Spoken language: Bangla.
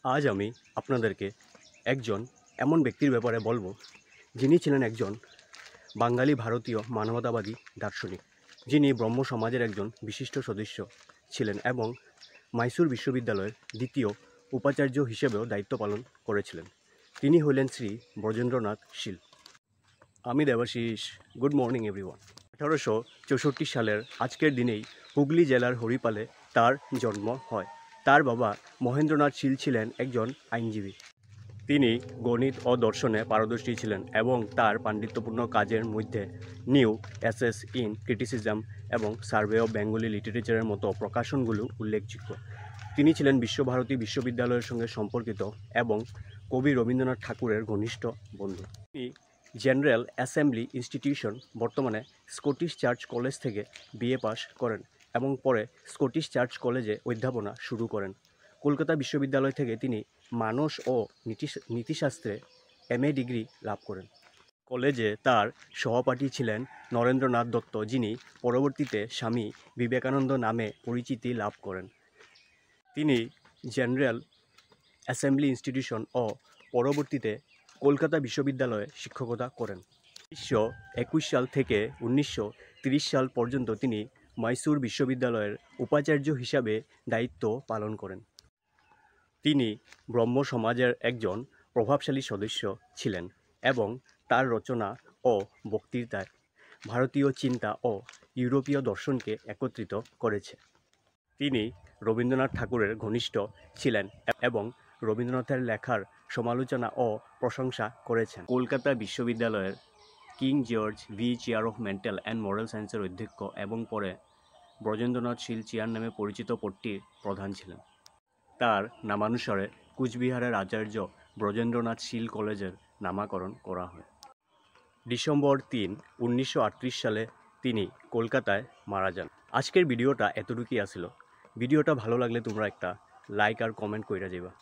আজ আমি আপনাদেরকে একজন এমন ব্যক্তির ব্যাপারে বলবো যিনি ছিলেন একজন বাঙালি ভারতীয় মানবতাবাদী দার্শনিক, যিনি ব্রহ্ম সমাজের একজন বিশিষ্ট সদস্য ছিলেন এবং মাইসুর বিশ্ববিদ্যালয়ের দ্বিতীয় উপাচার্য হিসেবেও দায়িত্ব পালন করেছিলেন। তিনি হলেন শ্রী ব্রজেন্দ্রনাথ শীল। আমি দেবাশিস। Good morning everyone. 1864 সালের আজকের দিনেই হুগলি জেলার হরিপালে তার জন্ম হয়। তার বাবা মহেন্দ্রনাথ শীল ছিলেন একজন আইনজীবী। তিনি গণিত ও দর্শনে পারদর্শী ছিলেন এবং তার পাণ্ডিত্যপূর্ণ কাজের মধ্যে নিউ এসেস ইন ক্রিটিসিজম এবং সার্ভে অফ বেঙ্গলি লিটারেচারের মতো প্রকাশনগুলো উল্লেখযোগ্য। তিনি ছিলেন বিশ্বভারতী বিশ্ববিদ্যালয়ের সঙ্গে সম্পর্কিত এবং কবি রবীন্দ্রনাথ ঠাকুরের ঘনিষ্ঠ বন্ধু। তিনি জেনারেল অ্যাসেম্বলি ইনস্টিটিউশন, বর্তমানে স্কটিশ চার্চ কলেজ থেকে বিএ পাশ করেন এবং পরে স্কটিশ চার্চ কলেজে অধ্যাপনা শুরু করেন। কলকাতা বিশ্ববিদ্যালয় থেকে তিনি মানস ও নীতিশাস্ত্রে এমএ ডিগ্রি লাভ করেন। কলেজে তার সহপাঠী ছিলেন নরেন্দ্রনাথ দত্ত, যিনি পরবর্তীতে স্বামী বিবেকানন্দ নামে পরিচিতি লাভ করেন। তিনি জেনারেল অ্যাসেম্বলি ইনস্টিটিউশন ও পরবর্তীতে কলকাতা বিশ্ববিদ্যালয়ে শিক্ষকতা করেন। 1921 সাল থেকে 1930 সাল পর্যন্ত তিনি মাইসুর বিশ্ববিদ্যালয়ের উপাচার্য হিসাবে দায়িত্ব পালন করেন। তিনি ব্রহ্ম সমাজের একজন প্রভাবশালী সদস্য ছিলেন এবং তার রচনা ও বক্তৃতায় ভারতীয় চিন্তা ও ইউরোপীয় দর্শনকে একত্রিত করেছে। তিনি রবীন্দ্রনাথ ঠাকুরের ঘনিষ্ঠ ছিলেন এবং রবীন্দ্রনাথের লেখার সমালোচনা ও প্রশংসা করেছেন। কলকাতা বিশ্ববিদ্যালয়ের king George V chair of mental and moral সায়েন্সের অধ্যক্ষ এবং পরে ব্রজেন্দ্রনাথ শীল চেয়ার নামে পরিচিত পদটির প্রধান ছিলেন। তার নামানুসারে কুচবিহারের আচার্য ব্রজেন্দ্রনাথ শীল কলেজের নামকরণ করা হয়। ডিসেম্বর 3, 1938 সালে তিনি কলকাতায় মারা যান। আজকের ভিডিওটা এতটুকুই আসিল। ভিডিওটা ভালো লাগলে তোমরা একটা লাইক আর কমেন্ট কইরা যাইবা।